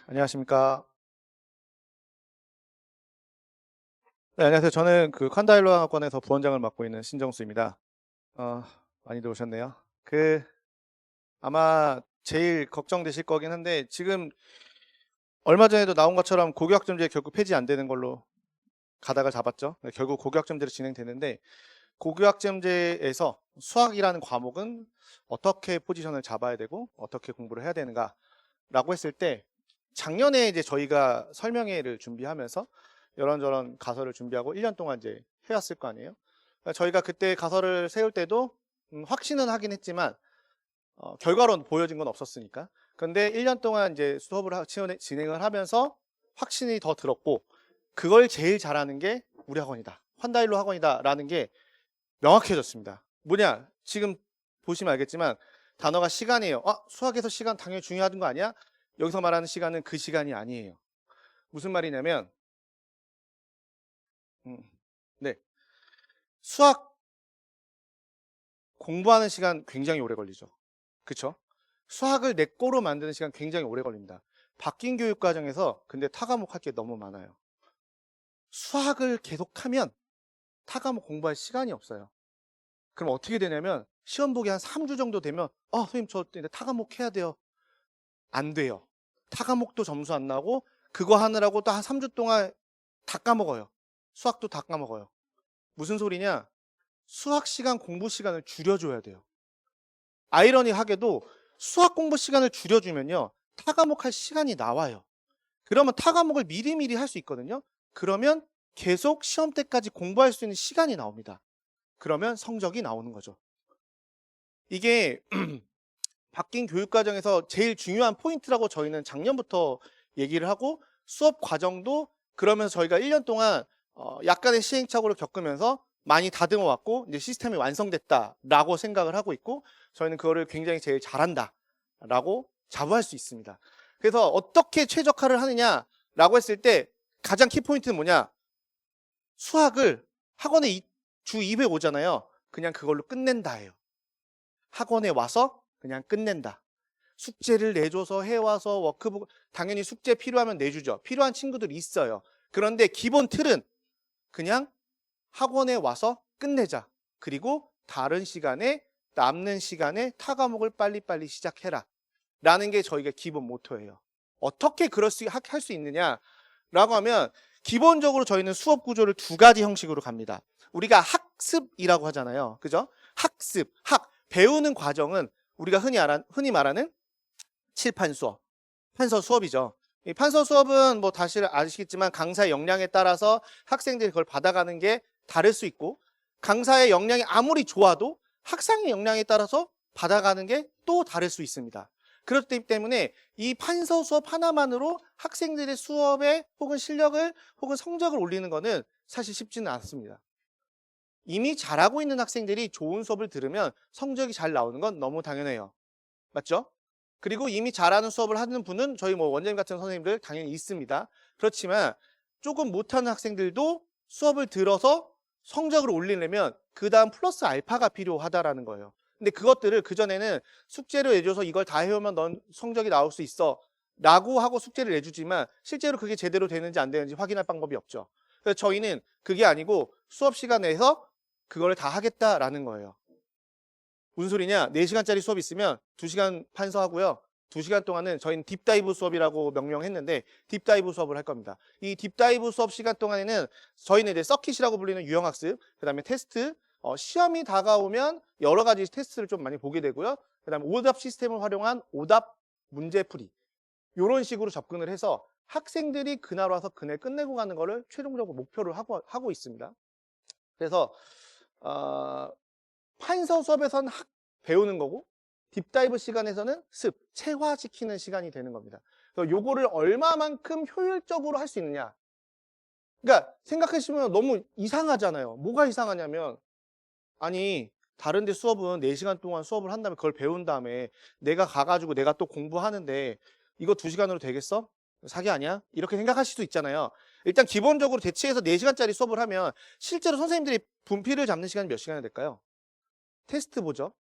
안녕하십니까. 네, 안녕하세요. 저는 그 칸다일로 학원에서 부원장을 맡고 있는 신정수입니다. 어, 많이들 오셨네요. 아마 제일 걱정되실 거긴 한데, 지금 얼마 전에도 나온 것처럼 고교학점제 결국 폐지 안 되는 걸로 가닥을 잡았죠. 네, 결국 고교학점제로 진행되는데, 고교학점제에서 수학이라는 과목은 어떻게 포지션을 잡아야 되고, 어떻게 공부를 해야 되는가라고 했을 때, 작년에 이제 저희가 설명회를 준비하면서 이런저런 가설을 준비하고 1년 동안 이제 해왔을 거 아니에요. 그러니까 저희가 그때 가설을 세울 때도 확신은 하긴 했지만 결과로 보여진 건 없었으니까. 근데 1년 동안 이제 수업을 진행을 하면서 확신이 더 들었고, 그걸 제일 잘하는 게 우리 학원이다, 환다일로 학원이다라는 게 명확해졌습니다. 뭐냐? 지금 보시면 알겠지만 단어가 시간이에요. 수학에서 시간 당연히 중요한 거 아니야? 여기서 말하는 시간은 그 시간이 아니에요. 무슨 말이냐면 음, 네, 수학 공부하는 시간 굉장히 오래 걸리죠. 그쵸? 수학을 내 거로 만드는 시간 굉장히 오래 걸립니다. 바뀐 교육 과정에서 근데 타과목 할 게 너무 많아요. 수학을 계속하면 타과목 공부할 시간이 없어요. 그럼 어떻게 되냐면 시험 보기 한 3주 정도 되면 선생님 저 이제 타과목 해야 돼요. 안 돼요. 타과목도 점수 안 나고 그거 하느라고 또 한 3주 동안 다 까먹어요. 수학도 다 까먹어요. 무슨 소리냐? 수학 시간, 공부 시간을 줄여줘야 돼요. 아이러니하게도 수학 공부 시간을 줄여주면요, 타과목 할 시간이 나와요. 그러면 타과목을 미리미리 할 수 있거든요. 그러면 계속 시험 때까지 공부할 수 있는 시간이 나옵니다. 그러면 성적이 나오는 거죠. 이게 바뀐 교육 과정에서 제일 중요한 포인트라고 저희는 작년부터 얘기를 하고, 수업 과정도 그러면서 저희가 1년 동안 약간의 시행착오를 겪으면서 많이 다듬어 왔고 이제 시스템이 완성됐다라고 생각을 하고 있고, 저희는 그거를 굉장히 제일 잘한다라고 자부할 수 있습니다. 그래서 어떻게 최적화를 하느냐라고 했을 때 가장 키포인트는 뭐냐? 수학을 학원에 주 2회 오잖아요. 그냥 그걸로 끝낸다예요. 학원에 와서 그냥 끝낸다. 숙제를 내줘서 해와서 워크북, 당연히 숙제 필요하면 내주죠. 필요한 친구들이 있어요. 그런데 기본 틀은 그냥 학원에 와서 끝내자. 그리고 다른 시간에, 남는 시간에 타과목을 빨리빨리 시작해라 라는 게 저희가 기본 모토예요. 어떻게 할 수 있느냐라고 하면, 기본적으로 저희는 수업 구조를 두 가지 형식으로 갑니다. 우리가 학습이라고 하잖아요. 그죠? 학습, 배우는 과정은 우리가 흔히 말하는 칠판 수업, 판서 수업이죠. 이 판서 수업은 뭐 다시 아시겠지만 강사의 역량에 따라서 학생들이 그걸 받아가는 게 다를 수 있고, 강사의 역량이 아무리 좋아도 학생의 역량에 따라서 받아가는 게 또 다를 수 있습니다. 그렇기 때문에 이 판서 수업 하나만으로 학생들의 수업에 혹은 실력을 혹은 성적을 올리는 거는 사실 쉽지는 않습니다. 이미 잘하고 있는 학생들이 좋은 수업을 들으면 성적이 잘 나오는 건 너무 당연해요. 맞죠? 그리고 이미 잘하는 수업을 하는 분은 저희 뭐 원장님 같은 선생님들 당연히 있습니다. 그렇지만 조금 못하는 학생들도 수업을 들어서 성적을 올리려면 그 다음 플러스 알파가 필요하다라는 거예요. 근데 그것들을 그전에는 숙제를 내줘서 이걸 다 해오면 넌 성적이 나올 수 있어 라고 하고 숙제를 내주지만 실제로 그게 제대로 되는지 안 되는지 확인할 방법이 없죠. 그래서 저희는 그게 아니고 수업 시간에서 그걸 다 하겠다라는 거예요. 무슨 소리냐? 4시간짜리 수업 있으면 2시간 판서하고요. 2시간 동안은 저희는 딥다이브 수업이라고 명명했는데 딥다이브 수업을 할 겁니다. 이 딥다이브 수업 시간 동안에는 저희는 이제 서킷이라고 불리는 유형학습, 그 다음에 테스트, 시험이 다가오면 여러 가지 테스트를 좀 많이 보게 되고요. 그 다음에 오답 시스템을 활용한 오답 문제풀이, 이런 식으로 접근을 해서 학생들이 그날 와서 그날 끝내고 가는 거를 최종적으로 목표를 하고 있습니다. 그래서 판서 수업에서는 배우는 거고, 딥다이브 시간에서는 체화시키는 시간이 되는 겁니다. 그래서 요거를 얼마만큼 효율적으로 할 수 있느냐. 그러니까 생각하시면 너무 이상하잖아요. 뭐가 이상하냐면, 아니 다른 데 수업은 4시간 동안 수업을 한 다음에 그걸 배운 다음에 내가 가가지고 내가 또 공부하는데 이거 2시간으로 되겠어? 사기 아니야? 이렇게 생각하실 수도 있잖아요. 일단 기본적으로 대체해서 4시간짜리 수업을 하면 실제로 선생님들이 분필을 잡는 시간이 몇 시간이 될까요? 테스트 보죠.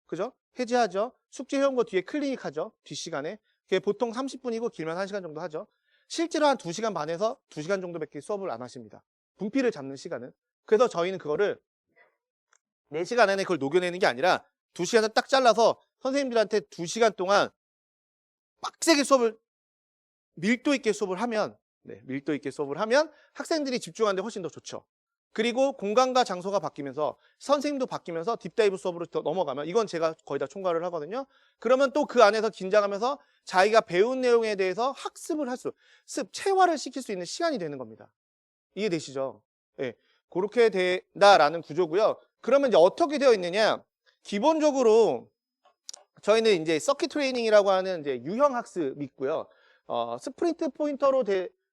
그죠? 해제하죠. 숙제 해온 거 뒤에 클리닉하죠. 뒷시간에. 그게 보통 30분이고 길면 1시간 정도 하죠. 실제로 한 2시간 반에서 2시간 정도밖에 수업을 안 하십니다. 분필을 잡는 시간은. 그래서 저희는 그거를 4시간 안에 그걸 녹여내는 게 아니라 2시간을 딱 잘라서 선생님들한테 2시간 동안 빡세게 수업을 밀도 있게 수업을 하면 밀도 있게 수업을 하면 학생들이 집중하는데 훨씬 더 좋죠. 그리고 공간과 장소가 바뀌면서 선생님도 바뀌면서 딥다이브 수업으로 더 넘어가면 이건 제가 거의 다 총괄을 하거든요. 그러면 또 그 안에서 긴장하면서 자기가 배운 내용에 대해서 학습을 체화를 시킬 수 있는 시간이 되는 겁니다. 이해되시죠? 예. 그렇게 된다라는 구조고요. 그러면 이제 어떻게 되어 있느냐? 기본적으로 저희는 이제 서킷 트레이닝이라고 하는 이제 유형 학습이 있고요. 스프린트 포인터로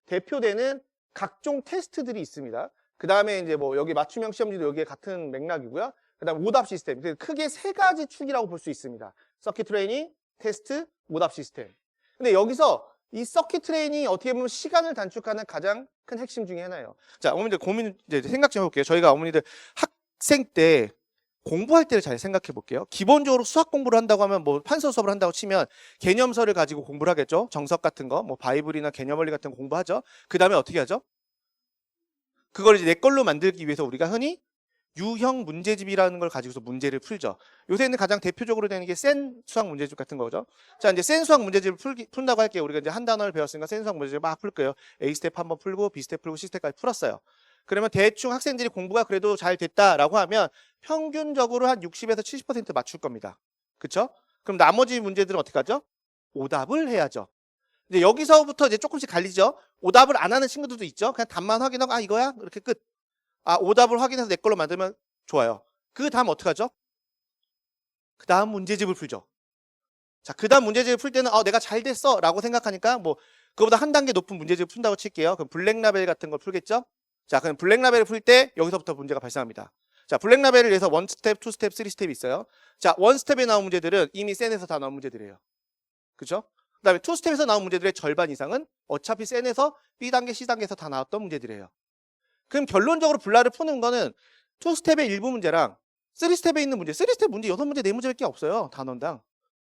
대표되는 각종 테스트들이 있습니다. 그 다음에 이제 뭐 여기 맞춤형 시험지도 여기에 같은 맥락이고요. 그 다음에 오답 시스템. 크게 3가지 축이라고 볼 수 있습니다. 서킷 트레이닝, 테스트, 오답 시스템. 근데 여기서 이 서킷 트레이닝이 어떻게 보면 시간을 단축하는 가장 큰 핵심 중에 하나예요. 자, 어머니들 이제 생각 좀 해볼게요. 저희가 어머니들 학생 때 공부할 때를 잘 생각해 볼게요. 기본적으로 수학 공부를 한다고 하면 뭐 판서 수업을 한다고 치면 개념서를 가지고 공부를 하겠죠. 정석 같은 거, 뭐 바이블이나 개념 원리 같은 거 공부하죠. 그 다음에 어떻게 하죠? 그걸 이제 내 걸로 만들기 위해서 우리가 흔히 유형 문제집이라는 걸 가지고서 문제를 풀죠. 요새는 가장 대표적으로 되는 게 센 수학 문제집 같은 거죠. 자, 이제 센 수학 문제집을 푼다고 할게요. 우리가 이제 한 단어를 배웠으니까 센 수학 문제집 막 풀 거예요. A 스텝 한번 풀고 B 스텝 풀고 C 스텝까지 풀었어요. 그러면 대충 학생들이 공부가 그래도 잘 됐다라고 하면 평균적으로 한 60에서 70% 맞출 겁니다. 그쵸? 그럼 나머지 문제들은 어떻게 하죠? 오답을 해야죠. 이제 여기서부터 이제 조금씩 갈리죠. 오답을 안 하는 친구들도 있죠. 그냥 답만 확인하고 아 이거야? 이렇게 끝. 아 오답을 확인해서 내 걸로 만들면 좋아요. 그 다음 어떻게 하죠? 그 다음 문제집을 풀죠. 자, 그 다음 문제집을 풀 때는 내가 잘 됐어 라고 생각하니까 뭐 그거보다 한 단계 높은 문제집을 푼다고 칠게요. 그럼 블랙라벨 같은 걸 풀겠죠? 자, 그럼 블랙라벨을 풀 때 여기서부터 문제가 발생합니다. 자, 블랙라벨을 위해서 1스텝, 2스텝, 3스텝이 있어요. 자, 1스텝에 나온 문제들은 이미 센에서 다 나온 문제들이에요. 그죠? 그 다음에 2스텝에서 나온 문제들의 절반 이상은 어차피 센에서 B단계, C단계에서 다 나왔던 문제들이에요. 그럼 결론적으로 블라를 푸는 거는 2스텝의 일부 문제랑 3스텝에 있는 문제, 3스텝 문제 6문제, 4문제밖에 없어요. 단원당.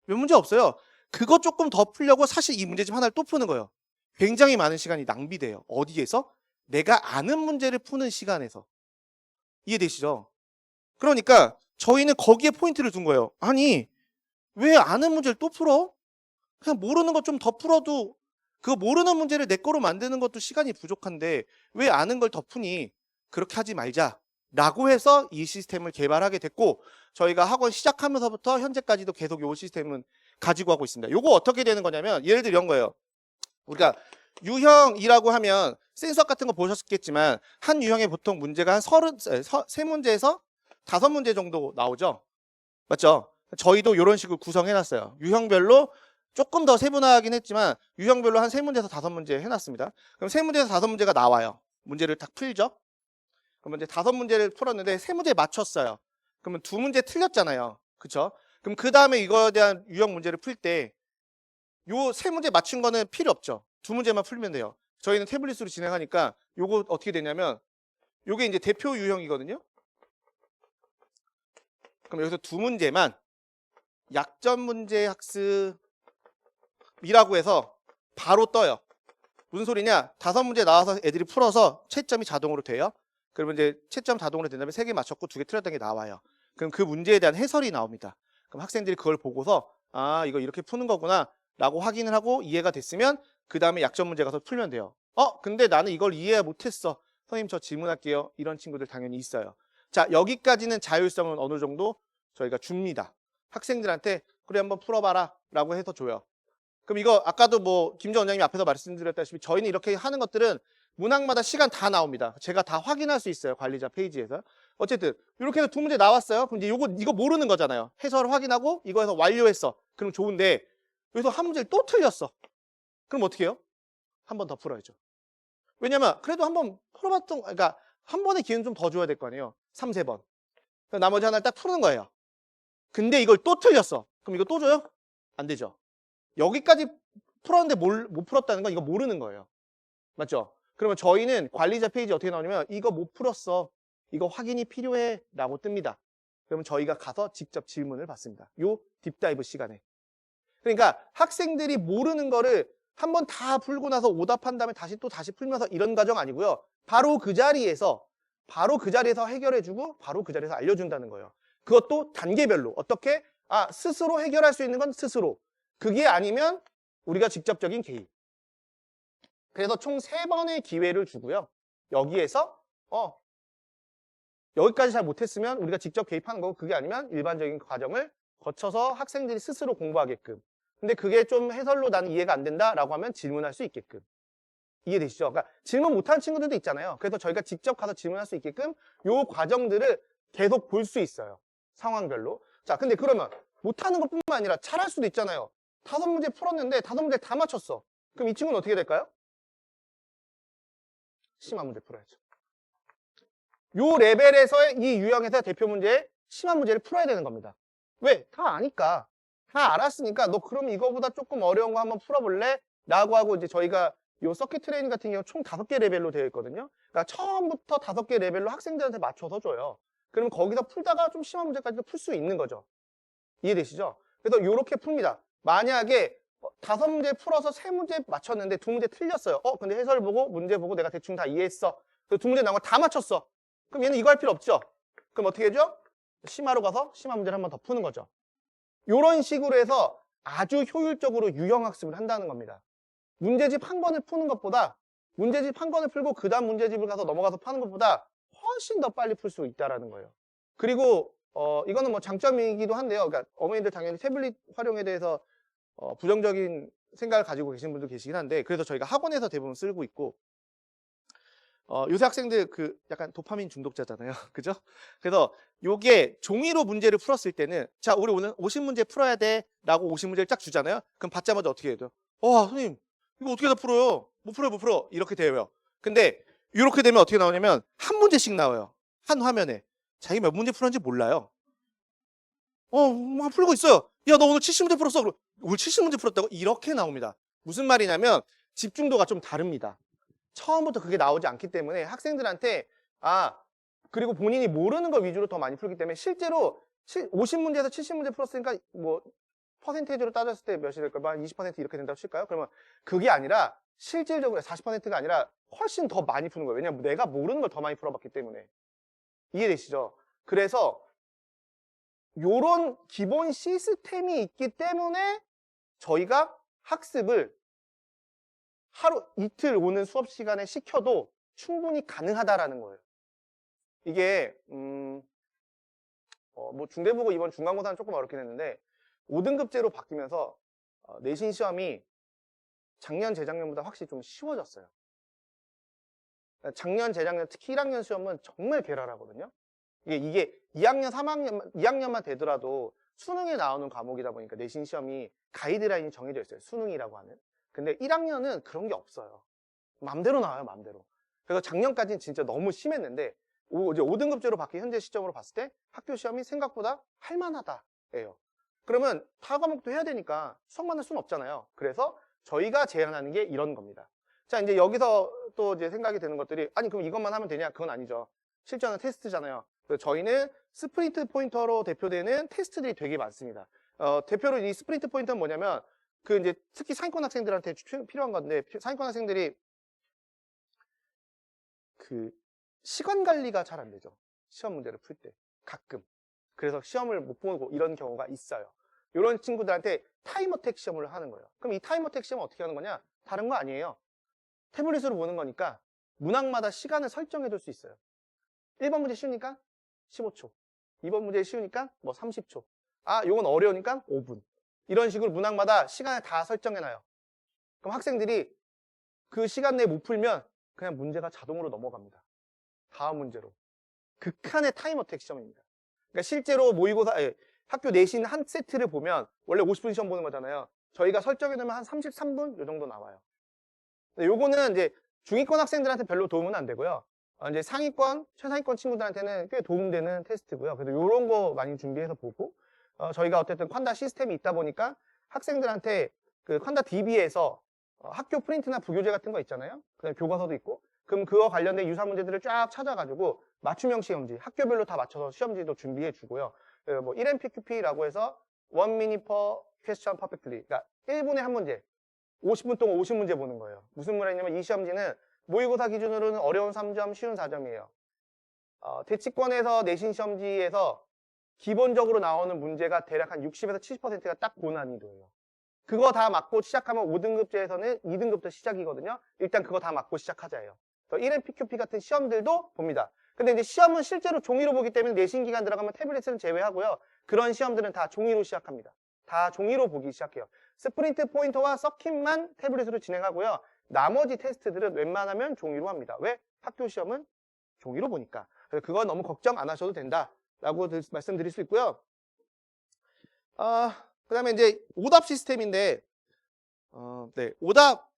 몇 문제 없어요. 그거 조금 더 풀려고 사실 이 문제집 하나를 또 푸는 거예요. 굉장히 많은 시간이 낭비돼요. 어디에서? 내가 아는 문제를 푸는 시간에서. 이해되시죠? 그러니까 저희는 거기에 포인트를 둔 거예요. 아니, 왜 아는 문제를 또 풀어? 그냥 모르는 것 좀 더 풀어도 그 모르는 문제를 내 거로 만드는 것도 시간이 부족한데 왜 아는 걸 더 푸니? 그렇게 하지 말자 라고 해서 이 시스템을 개발하게 됐고 저희가 학원 시작하면서부터 현재까지도 계속 이 시스템은 가지고 하고 있습니다. 이거 어떻게 되는 거냐면 예를 들어 이런 거예요. 우리가 유형이라고 하면 센수학 같은 거 보셨겠지만 한 유형에 보통 문제가 한 3문제에서 5문제 정도 나오죠. 맞죠? 저희도 이런 식으로 구성해놨어요. 유형별로 조금 더 세분화하긴 했지만 유형별로 한 3문제에서 5문제 해놨습니다. 그럼 3문제에서 5문제가 나와요. 문제를 딱 풀죠. 그러면 이제 5문제를 풀었는데 3문제 맞췄어요. 그러면 2문제 틀렸잖아요. 그쵸? 그럼 그 다음에 이거에 대한 유형 문제를 풀 때 요 3문제 맞춘 거는 필요 없죠. 2문제만 풀면 돼요. 저희는 태블릿으로 진행하니까 요거 어떻게 되냐면 요게 이제 대표 유형이거든요. 그럼 여기서 2문제만 약점 문제 학습이라고 해서 바로 떠요. 무슨 소리냐? 5문제 나와서 애들이 풀어서 채점이 자동으로 돼요. 그러면 이제 채점 자동으로 된다면 3개 맞췄고 2개 틀렸던 게 나와요. 그럼 그 문제에 대한 해설이 나옵니다. 그럼 학생들이 그걸 보고서 아 이거 이렇게 푸는 거구나 라고 확인을 하고 이해가 됐으면 그 다음에 약점 문제 가서 풀면 돼요. 근데 나는 이걸 이해 못했어. 선생님 저 질문할게요. 이런 친구들 당연히 있어요. 자, 여기까지는 자율성은 어느 정도 저희가 줍니다. 학생들한테 그래 한번 풀어봐라 라고 해서 줘요. 그럼 이거 아까도 뭐 김정 원장님이 앞에서 말씀드렸다시피 저희는 이렇게 하는 것들은 문항마다 시간 다 나옵니다. 제가 다 확인할 수 있어요. 관리자 페이지에서. 어쨌든 이렇게 해서 2문제 나왔어요. 그럼 이제 이거 모르는 거잖아요. 해설을 확인하고 이거에서 완료했어. 그럼 좋은데 여기서 한 문제를 또 틀렸어. 그럼 어떻게 해요? 한 번 더 풀어야죠. 왜냐면 그래도 한번 풀어봤던 그러니까 한 번의 기회는 좀 더 줘야 될 거 아니에요. 3, 4번. 나머지 하나를 딱 푸는 거예요. 근데 이걸 또 틀렸어. 그럼 이거 또 줘요? 안 되죠. 여기까지 풀었는데 못 풀었다는 건 이거 모르는 거예요. 맞죠? 그러면 저희는 관리자 페이지 어떻게 나오냐면 이거 못 풀었어. 이거 확인이 필요해 라고 뜹니다. 그러면 저희가 가서 직접 질문을 받습니다. 요 딥다이브 시간에. 그러니까 학생들이 모르는 거를 한번 다 풀고 나서 오답한 다음에 다시 풀면서 이런 과정 아니고요. 바로 그 자리에서 해결해주고 바로 그 자리에서 알려준다는 거예요. 그것도 단계별로. 어떻게? 스스로 해결할 수 있는 건 스스로. 그게 아니면 우리가 직접적인 개입. 그래서 총 3번의 기회를 주고요. 여기에서 여기까지 잘 못했으면 우리가 직접 개입하는 거고, 그게 아니면 일반적인 과정을 거쳐서 학생들이 스스로 공부하게끔. 근데 그게 좀 해설로 나는 이해가 안 된다라고 하면 질문할 수 있게끔. 이해되시죠? 그러니까 질문 못하는 친구들도 있잖아요. 그래서 저희가 직접 가서 질문할 수 있게끔 요 과정들을 계속 볼 수 있어요. 상황별로. 자, 근데 그러면 못하는 것뿐만 아니라 잘할 수도 있잖아요. 5문제 풀었는데 5문제 다 맞췄어. 그럼 이 친구는 어떻게 될까요? 심한 문제 풀어야죠. 요 레벨에서의 이 유형에서 대표 문제에 심한 문제를 풀어야 되는 겁니다. 왜? 다 아니까. 다 알았으니까 너 그럼 이거보다 조금 어려운 거 한번 풀어볼래? 라고 하고 이제 저희가 요 서킷 트레이닝 같은 경우 총 5개 레벨로 되어 있거든요. 그러니까 처음부터 5개 레벨로 학생들한테 맞춰서 줘요. 그러면 거기서 풀다가 좀 심한 문제까지도 풀 수 있는 거죠. 이해되시죠? 그래서 요렇게 풉니다. 만약에 5문제 풀어서 3문제 맞췄는데 2문제 틀렸어요. 근데 해설 보고 문제 보고 내가 대충 다 이해했어. 그래서 2문제 나온 거 다 맞췄어. 그럼 얘는 이거 할 필요 없죠? 그럼 어떻게 해줘? 심화로 가서 심화 문제를 한 번 더 푸는 거죠. 요런 식으로 해서 아주 효율적으로 유형학습을 한다는 겁니다. 문제집 한 권을 푸는 것보다 문제집 한 권을 풀고 그 다음 문제집을 가서 넘어가서 파는 것보다 훨씬 더 빨리 풀 수 있다는 거예요. 그리고 이거는 뭐 장점이기도 한데요. 그러니까 어머니들 당연히 태블릿 활용에 대해서 부정적인 생각을 가지고 계신 분도 계시긴 한데, 그래서 저희가 학원에서 대부분 쓰고 있고, 요새 학생들 약간 도파민 중독자잖아요. 그죠? 그래서 요게 종이로 문제를 풀었을 때는, 자, 우리 오늘 50문제 풀어야 돼 라고 50문제를 딱 주잖아요. 그럼 받자마자 어떻게 해야 돼요? 선생님, 이거 어떻게 다 풀어요? 못 풀어. 이렇게 돼요. 근데 이렇게 되면 어떻게 나오냐면 한 문제씩 나와요. 한 화면에. 자기 몇 문제 풀었는지 몰라요. 막 풀고 있어요. 야, 너 오늘 70문제 풀었어. 오늘 70문제 풀었다고? 이렇게 나옵니다. 무슨 말이냐면 집중도가 좀 다릅니다. 처음부터 그게 나오지 않기 때문에 학생들한테 그리고 본인이 모르는 거 위주로 더 많이 풀기 때문에 실제로 50문제에서 70문제 풀었으니까 뭐 퍼센테이지로 따졌을 때 몇이 될까요? 한 20% 이렇게 된다고 칠까요? 그러면 그게 아니라 실질적으로 40%가 아니라 훨씬 더 많이 푸는 거예요. 왜냐면 내가 모르는 걸 더 많이 풀어봤기 때문에. 이해되시죠? 그래서 요런 기본 시스템이 있기 때문에 저희가 학습을 하루 이틀 오는 수업 시간에 시켜도 충분히 가능하다라는 거예요. 이게 뭐 중대보고 이번 중간고사는 조금 어렵긴 했는데 5등급제로 바뀌면서 내신 시험이 작년 재작년보다 확실히 좀 쉬워졌어요. 작년 재작년 특히 1학년 시험은 정말 괴랄하거든요. 이게 2학년 3학년 2학년만 되더라도 수능에 나오는 과목이다 보니까 내신 시험이 가이드라인이 정해져 있어요. 수능이라고 하는. 근데 1학년은 그런 게 없어요. 맘대로 나와요, 맘대로. 그래서 작년까지는 진짜 너무 심했는데 이제 5등급제로 바뀐 현재 시점으로 봤을 때 학교 시험이 생각보다 할만하다예요. 그러면 타 과목도 해야 되니까 수학만 할 수는 없잖아요. 그래서 저희가 제안하는 게 이런 겁니다. 자, 이제 여기서 또 이제 생각이 드는 것들이, 아니 그럼 이것만 하면 되냐? 그건 아니죠. 실전은 테스트잖아요. 그래서 저희는 스프린트 포인터로 대표되는 테스트들이 되게 많습니다. 대표로 이 스프린트 포인터는 뭐냐면 이제 특히 상위권 학생들한테 필요한 건데, 상위권 학생들이 시간 관리가 잘 안 되죠. 시험 문제를 풀 때 가끔. 그래서 시험을 못 보고 이런 경우가 있어요. 이런 친구들한테 타임어택 시험을 하는 거예요. 그럼 이 타임어택 시험은 어떻게 하는 거냐? 다른 거 아니에요. 태블릿으로 보는 거니까 문항마다 시간을 설정해 둘 수 있어요. 1번 문제 쉬우니까 15초. 2번 문제 쉬우니까 뭐 30초. 요건 어려우니까 5분. 이런 식으로 문항마다 시간을 다 설정해 놔요. 그럼 학생들이 그 시간 내에 못 풀면 그냥 문제가 자동으로 넘어갑니다. 다음 문제로. 극한의 타임어택 시험입니다. 그러니까 실제로 모의고사, 학교 내신 한 세트를 보면 원래 50분 시험 보는 거잖아요. 저희가 설정해 놓으면 한 33분 요 정도 나와요. 요거는 이제 중위권 학생들한테 별로 도움은 안 되고요. 이제 상위권, 최상위권 친구들한테는 꽤 도움되는 테스트고요. 그래서 요런 거 많이 준비해서 보고, 저희가 어쨌든 콴다 시스템이 있다 보니까 학생들한테 콴다 DB에서 학교 프린트나 부교재 같은 거 있잖아요. 그다음에 교과서도 있고. 그럼 그거 관련된 유사 문제들을 쫙 찾아가지고 맞춤형 시험지, 학교별로 다 맞춰서 시험지도 준비해 주고요. 뭐 1MPQP라고 해서 1 minute per question perfectly. 그러니까 1분에 한 문제, 50분 동안 50문제 보는 거예요. 무슨 말이냐면 이 시험지는 모의고사 기준으로는 어려운 3점, 쉬운 4점이에요. 대치권에서 내신 시험지에서 기본적으로 나오는 문제가 대략 한 60에서 70%가 딱 고난이도예요. 그거 다 맞고 시작하면 5등급제에서는 2등급부터 시작이거든요. 일단 그거 다 맞고 시작하자예요. 1MPQP 같은 시험들도 봅니다. 근데 이제 시험은 실제로 종이로 보기 때문에 내신 기간 들어가면 태블릿은 제외하고요. 그런 시험들은 다 종이로 시작합니다. 다 종이로 보기 시작해요. 스프린트 포인터와 서킷만 태블릿으로 진행하고요. 나머지 테스트들은 웬만하면 종이로 합니다. 왜? 학교 시험은 종이로 보니까. 그래서 그건 너무 걱정 안 하셔도 된다라고 말씀드릴 수 있고요. 그 다음에 이제 오답 시스템인데, 네, 오답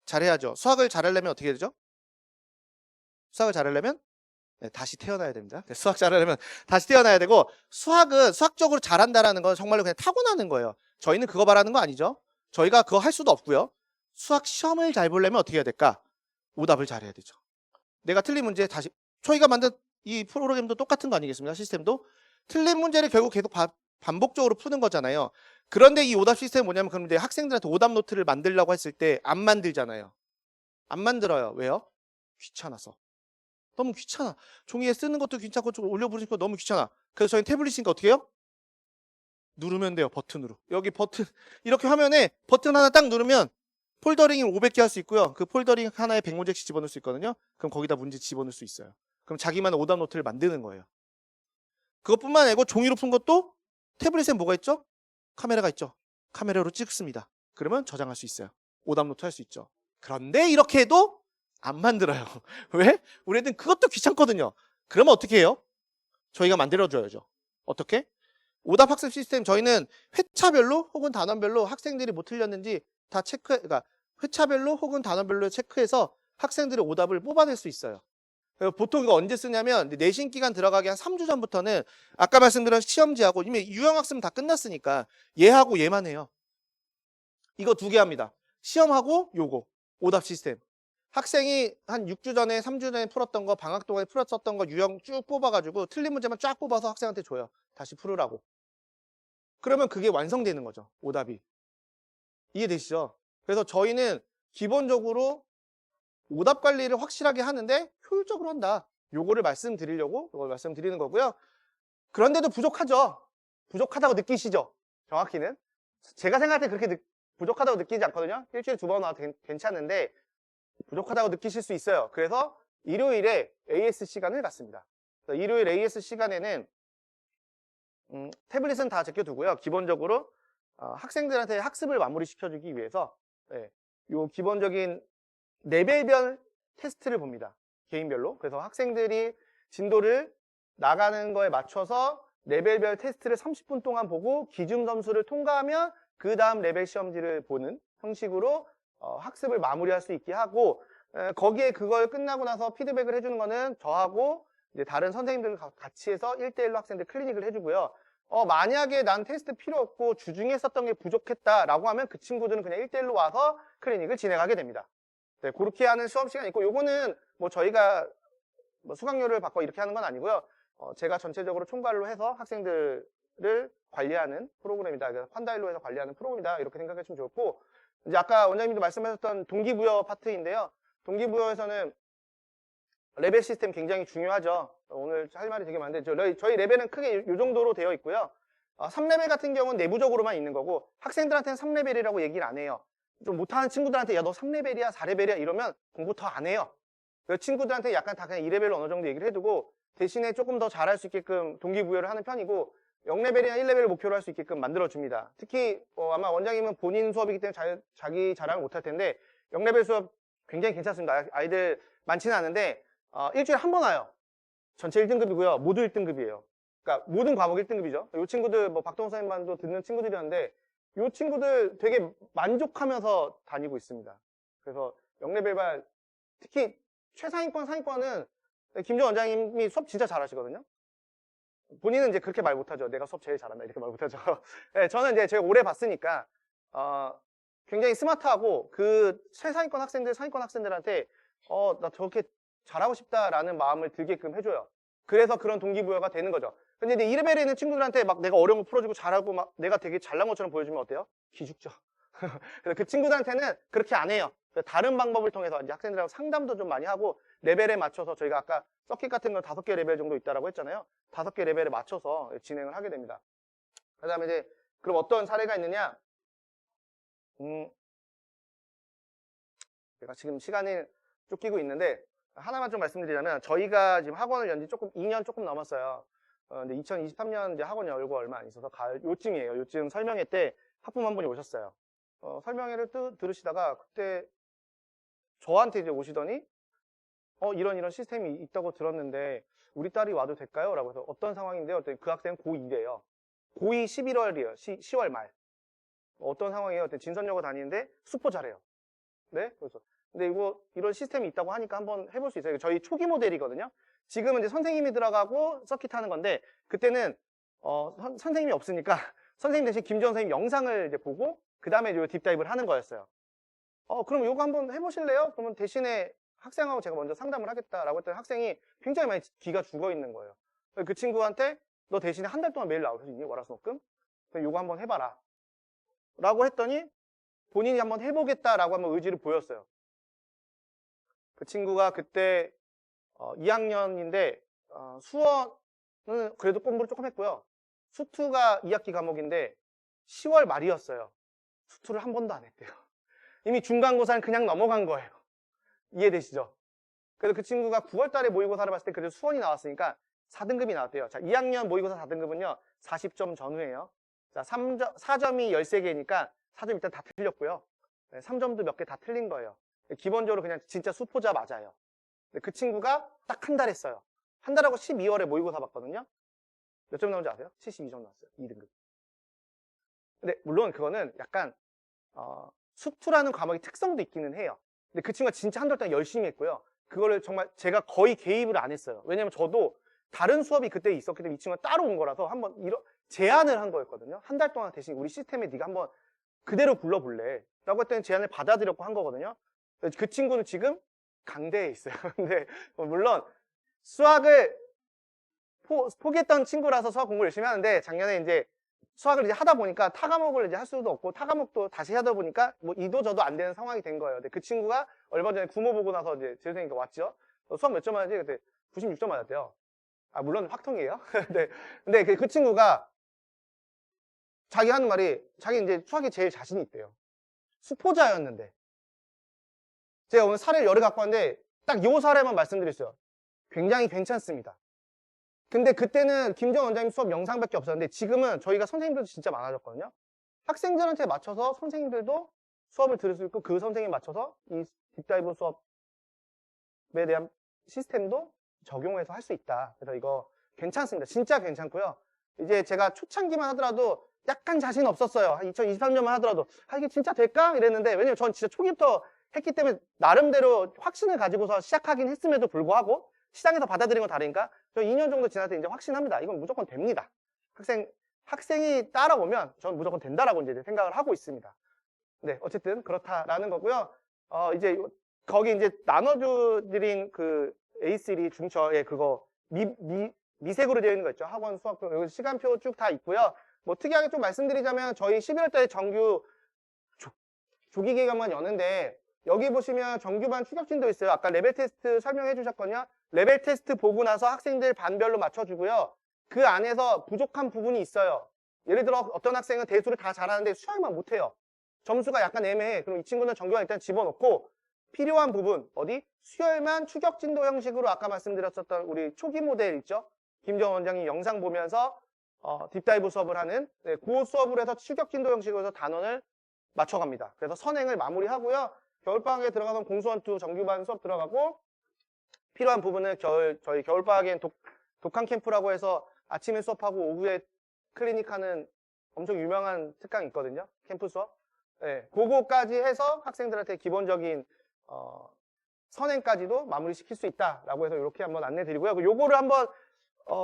잘해야죠. 수학을 잘하려면 어떻게 되죠? 수학을 잘하려면 네, 다시 태어나야 됩니다. 네, 수학 잘하려면 다시 태어나야 되고, 수학은 수학적으로 잘한다라는 건 정말로 그냥 타고나는 거예요. 저희는 그거 바라는 거 아니죠. 저희가 그거 할 수도 없고요. 수학 시험을 잘 보려면 어떻게 해야 될까? 오답을 잘해야 되죠. 내가 틀린 문제 다시, 저희가 만든 이 프로그램도 똑같은 거 아니겠습니까? 시스템도 틀린 문제를 결국 계속 반복적으로 푸는 거잖아요. 그런데 이 오답 시스템은 뭐냐면, 그럼 이제 학생들한테 오답 노트를 만들려고 했을 때 안 만들잖아요. 안 만들어요. 왜요? 귀찮아서. 너무 귀찮아. 종이에 쓰는 것도 귀찮고 올려보니까 너무 귀찮아. 그래서 저희는 태블릿이니까 어떻게 해요? 누르면 돼요. 버튼으로. 여기 버튼, 이렇게 화면에 버튼 하나 딱 누르면 폴더링을 500개 할 수 있고요. 그 폴더링 하나에 100문제씩 집어넣을 수 있거든요. 그럼 거기다 문제 집어넣을 수 있어요. 그럼 자기만의 오답 노트를 만드는 거예요. 그것뿐만 아니고 종이로 푼 것도 태블릿에 뭐가 있죠? 카메라가 있죠. 카메라로 찍습니다. 그러면 저장할 수 있어요. 오답 노트 할 수 있죠. 그런데 이렇게 해도 안 만들어요. 왜? 우리 애들은 그것도 귀찮거든요. 그러면 어떻게 해요? 저희가 만들어줘야죠. 어떻게? 오답 학습 시스템, 저희는 회차별로 혹은 단원별로 학생들이 뭐 틀렸는지 다 그러니까 회차별로 혹은 단원별로 체크해서 학생들의 오답을 뽑아낼 수 있어요. 보통 이거 언제 쓰냐면 내신 기간 들어가기 한 3주 전부터는 아까 말씀드린 시험지하고 이미 유형학습은 다 끝났으니까 얘하고 얘만 해요. 이거 2개 합니다. 시험하고 요거 오답 시스템. 학생이 한 6주 전에 3주 전에 풀었던 거, 방학 동안에 풀었었던 거 유형 쭉 뽑아가지고 틀린 문제만 쫙 뽑아서 학생한테 줘요. 다시 풀으라고. 그러면 그게 완성되는 거죠. 오답이. 이해되시죠? 그래서 저희는 기본적으로 오답 관리를 확실하게 하는데 효율적으로 한다. 요거를 말씀드리려고 이걸 말씀드리는 거고요. 그런데도 부족하죠. 부족하다고 느끼시죠? 정확히는. 제가 생각할 때 그렇게 부족하다고 느끼지 않거든요. 일주일에 2번 와도 괜찮은데 부족하다고 느끼실 수 있어요. 그래서 일요일에 AS 시간을 갖습니다. 일요일 AS 시간에는 태블릿은 다 제껴두고요. 기본적으로 학생들한테 학습을 마무리 시켜주기 위해서 요 기본적인 레벨별 테스트를 봅니다. 개인별로. 그래서 학생들이 진도를 나가는 거에 맞춰서 레벨별 테스트를 30분 동안 보고 기준 점수를 통과하면 그 다음 레벨 시험지를 보는 형식으로 학습을 마무리할 수 있게 하고, 거기에 그걸 끝나고 나서 피드백을 해주는 거는 저하고 이제 다른 선생님들과 같이 해서 1대1로 학생들 클리닉을 해주고요. 만약에 난 테스트 필요 없고 주중에 썼던 게 부족했다라고 하면 그 친구들은 그냥 1대1로 와서 클리닉을 진행하게 됩니다. 네, 그렇게 하는 수업 시간이 있고, 요거는 뭐 저희가 뭐 수강료를 받고 이렇게 하는 건 아니고요. 제가 전체적으로 총괄로 해서 학생들을 관리하는 프로그램이다. 환다일로 해서 관리하는 프로그램이다. 이렇게 생각하시면 좋고, 이제 아까 원장님도 말씀하셨던 동기부여 파트인데요. 동기부여에서는 레벨 시스템 굉장히 중요하죠. 오늘 할 말이 되게 많은데 저희 레벨은 크게 이 정도로 되어 있고요. 3레벨 같은 경우는 내부적으로만 있는 거고, 학생들한테는 3레벨이라고 얘기를 안 해요. 좀 못하는 친구들한테 야 너 3레벨이야 4레벨이야 이러면 공부 더 안 해요. 그 친구들한테 약간 다 그냥 2레벨로 어느 정도 얘기를 해두고, 대신에 조금 더 잘할 수 있게끔 동기부여를 하는 편이고, 0레벨이나 1레벨을 목표로 할 수 있게끔 만들어줍니다. 특히 아마 원장님은 본인 수업이기 때문에 자기 자랑을 못할 텐데 0레벨 수업 굉장히 괜찮습니다. 아이들 많지는 않은데 일주일에 한 번 와요. 전체 1등급이고요. 모두 1등급이에요. 그러니까 모든 과목 1등급이죠. 이 친구들 뭐 박동호 선생님만도 듣는 친구들이었는데 이 친구들 되게 만족하면서 다니고 있습니다. 그래서 0레벨반 특히 최상위권 상위권은 김정 원장님이 수업 진짜 잘하시거든요. 본인은 이제 그렇게 말 못하죠. 내가 수업 제일 잘한다 이렇게 말 못하죠. 네, 저는 이제 제가 오래 봤으니까 굉장히 스마트하고 그 최상위권 학생들, 상위권 학생들한테 나 저렇게 잘하고 싶다라는 마음을 들게끔 해줘요. 그래서 그런 동기부여가 되는 거죠. 근데 이제 1레벨에 있는 친구들한테 막 내가 어려운 거 풀어주고 잘하고 막 내가 되게 잘난 것처럼 보여주면 어때요? 기죽죠. 그래서 그 친구들한테는 그렇게 안 해요. 다른 방법을 통해서 이제 학생들하고 상담도 좀 많이 하고 레벨에 맞춰서 저희가 아까 서킷 같은 건 5개 레벨 정도 있다라고 했잖아요. 5개 레벨에 맞춰서 진행을 하게 됩니다. 그 다음에 이제 그럼 어떤 사례가 있느냐? 제가 지금 시간이 쫓기고 있는데 하나만 좀 말씀드리자면 저희가 지금 학원을 연 지 조금 2년 조금 넘었어요. 근데 2023년 이제 학원 열고 얼마 안 있어서 가을 요쯤이에요. 요쯤 설명회 때 학부모 한 분이 오셨어요. 설명회를 들으시다가 그때 저한테 이제 오시더니 이런 시스템이 있다고 들었는데 우리 딸이 와도 될까요? 라고 해서 어떤 상황인데요? 그 학생은 고2래요. 고2 11월이에요. 10월 말. 어떤 상황이에요? 진선여고 다니는데 수포 잘해요. 네? 그래서 근데 이런 시스템이 있다고 하니까 한번 해볼 수 있어요. 저희 초기 모델이거든요. 지금은 이제 선생님이 들어가고 서킷 하는 건데 그때는 선생님이 없으니까 선생님 대신 김지원 선생님 영상을 이제 보고 그 다음에 딥다이브를 하는 거였어요. 그럼 요거 한번 해보실래요? 그러면 대신에 학생하고 제가 먼저 상담을 하겠다라고 했더니 학생이 굉장히 많이 기가 죽어 있는 거예요. 그 친구한테 너 대신에 한 달 동안 매일 나올 수 있니? 월화수목금? 그럼 요거 한번 해봐라. 라고 했더니 본인이 한번 해보겠다라고 한번 의지를 보였어요. 그 친구가 그때 2학년인데 수어는 그래도 공부를 조금 했고요. 수투가 2학기 과목인데 10월 말이었어요. 수투를 한 번도 안 했대요. 이미 중간고사는 그냥 넘어간 거예요. 이해되시죠? 그래서 그 친구가 9월 달에 모의고사를 봤을 때 그래도 수원이 나왔으니까 4등급이 나왔대요. 자, 2학년 모의고사 4등급은요. 40점 전후예요. 자, 4점이 13개니까 4점 일단 다 틀렸고요. 3점도 몇 개 다 틀린 거예요. 기본적으로 그냥 진짜 수포자 맞아요. 근데 그 친구가 딱 한 달 했어요. 한 달하고 12월에 모의고사 봤거든요. 몇 점 나온지 아세요? 72점 나왔어요. 2등급. 근데 물론 그거는 약간 수투라는 과목의 특성도 있기는 해요. 근데 그 친구가 진짜 한 달 동안 열심히 했고요. 그거를 정말 제가 거의 개입을 안 했어요. 왜냐면 저도 다른 수업이 그때 있었기 때문에 이 친구가 따로 온 거라서 한번 제안을 한 거였거든요. 한 달 동안 대신 우리 시스템에 네가 한번 그대로 불러볼래? 라고 했더니 제안을 받아들였고 한 거거든요. 그 친구는 지금 강대에 있어요. 근데 물론 수학을 포기했던 친구라서 수학 공부를 열심히 하는데 작년에 이제 수학을 이제 하다 보니까 타 과목을 이제 할 수도 없고 타 과목도 다시 하다 보니까 뭐 이도 저도 안 되는 상황이 된 거예요. 근데 그 친구가 얼마 전에 구모 보고 나서 이제 제 선생님이 왔죠. 수학 몇 점 맞았지? 그때 96점 맞았대요. 물론 확통이에요. 근데 그 친구가 자기 하는 말이 자기 이제 수학에 제일 자신이 있대요. 수포자였는데 제가 오늘 사례를 여러 갖고 왔는데 딱 요 사례만 말씀드렸어요. 굉장히 괜찮습니다. 근데 그때는 김정 원장님 수업 영상밖에 없었는데 지금은 저희가 선생님들도 진짜 많아졌거든요. 학생들한테 맞춰서 선생님들도 수업을 들을 수 있고 그 선생님에 맞춰서 이 딥다이브 수업에 대한 시스템도 적용해서 할 수 있다. 그래서 이거 괜찮습니다. 진짜 괜찮고요. 이제 제가 초창기만 하더라도 약간 자신 없었어요. 2023년만 하더라도 이게 진짜 될까? 이랬는데 왜냐면 전 진짜 초기부터 했기 때문에 나름대로 확신을 가지고서 시작하긴 했음에도 불구하고 시장에서 받아들인 건 다르니까 저 2년 정도 지날 때 이제 확신합니다. 이건 무조건 됩니다. 학생이 따라오면 저는 무조건 된다라고 이제 생각을 하고 있습니다. 네, 어쨌든 그렇다라는 거고요. 이제 거기 이제 나눠드린 그 A3 중처에 그거 미색으로 되어 있는 거 있죠. 학원 수학표 여기 시간표 쭉 다 있고요. 뭐 특이하게 좀 말씀드리자면 저희 11월 달에 정규 조기 기간만 여는데 여기 보시면 정규반 추격진도 있어요. 아까 레벨 테스트 설명해 주셨거든요. 레벨 테스트 보고 나서 학생들 반별로 맞춰주고요. 그 안에서 부족한 부분이 있어요. 예를 들어 어떤 학생은 대수를 다 잘하는데 수학만 못해요. 점수가 약간 애매해. 그럼 이 친구는 정규반 일단 집어넣고 필요한 부분 어디? 수열만 추격진도 형식으로 아까 말씀드렸었던 우리 초기 모델 있죠? 김정 원장이 영상 보면서 딥다이브 수업을 하는 그 수업을 해서 추격진도 형식으로 해서 단원을 맞춰갑니다. 그래서 선행을 마무리하고요. 겨울방학에 들어가면 공수원투 정규반 수업 들어가고 필요한 부분은 저희 겨울방학엔 독한 캠프라고 해서 아침에 수업하고 오후에 클리닉하는 엄청 유명한 특강이 있거든요. 캠프 수업. 네, 그거까지 해서 학생들한테 기본적인 선행까지도 마무리 시킬 수 있다라고 해서 이렇게 한번 안내 드리고요. 요거를 한번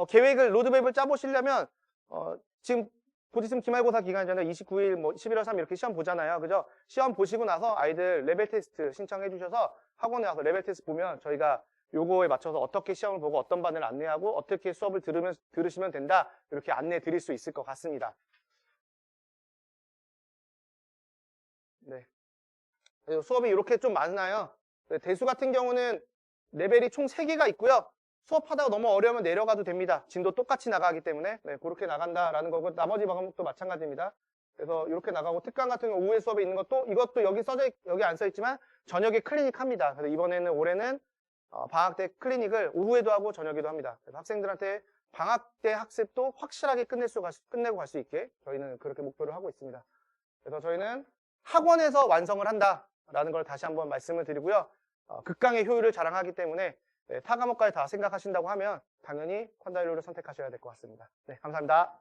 계획을 로드맵을 짜보시려면 지금 곧 있으면 기말고사 기간 전에 29일 뭐 11월 3일 이렇게 시험 보잖아요. 그죠? 시험 보시고 나서 아이들 레벨 테스트 신청해 주셔서 학원에 와서 레벨 테스트 보면 저희가 요거에 맞춰서 어떻게 시험을 보고 어떤 반을 안내하고 어떻게 수업을 들으시면 된다. 이렇게 안내해 드릴 수 있을 것 같습니다. 네. 그래서 수업이 이렇게 좀 많나요? 네, 대수 같은 경우는 레벨이 총 3개가 있고요. 수업하다가 너무 어려우면 내려가도 됩니다. 진도 똑같이 나가기 때문에. 네, 그렇게 나간다라는 거고 나머지 과목도 마찬가지입니다. 그래서 이렇게 나가고 특강 같은 경우 오후에 수업에 있는 것도 이것도 여기 안 써 있지만 저녁에 클리닉 합니다. 그래서 올해는 방학 때 클리닉을 오후에도 하고 저녁에도 합니다. 그래서 학생들한테 방학 때 학습도 확실하게 끝내고 갈 수 있게 저희는 그렇게 목표를 하고 있습니다. 그래서 저희는 학원에서 완성을 한다라는 걸 다시 한번 말씀을 드리고요. 극강의 효율을 자랑하기 때문에 타 과목까지 다 생각하신다고 하면 당연히 퀀다일로를 선택하셔야 될 것 같습니다. 네, 감사합니다.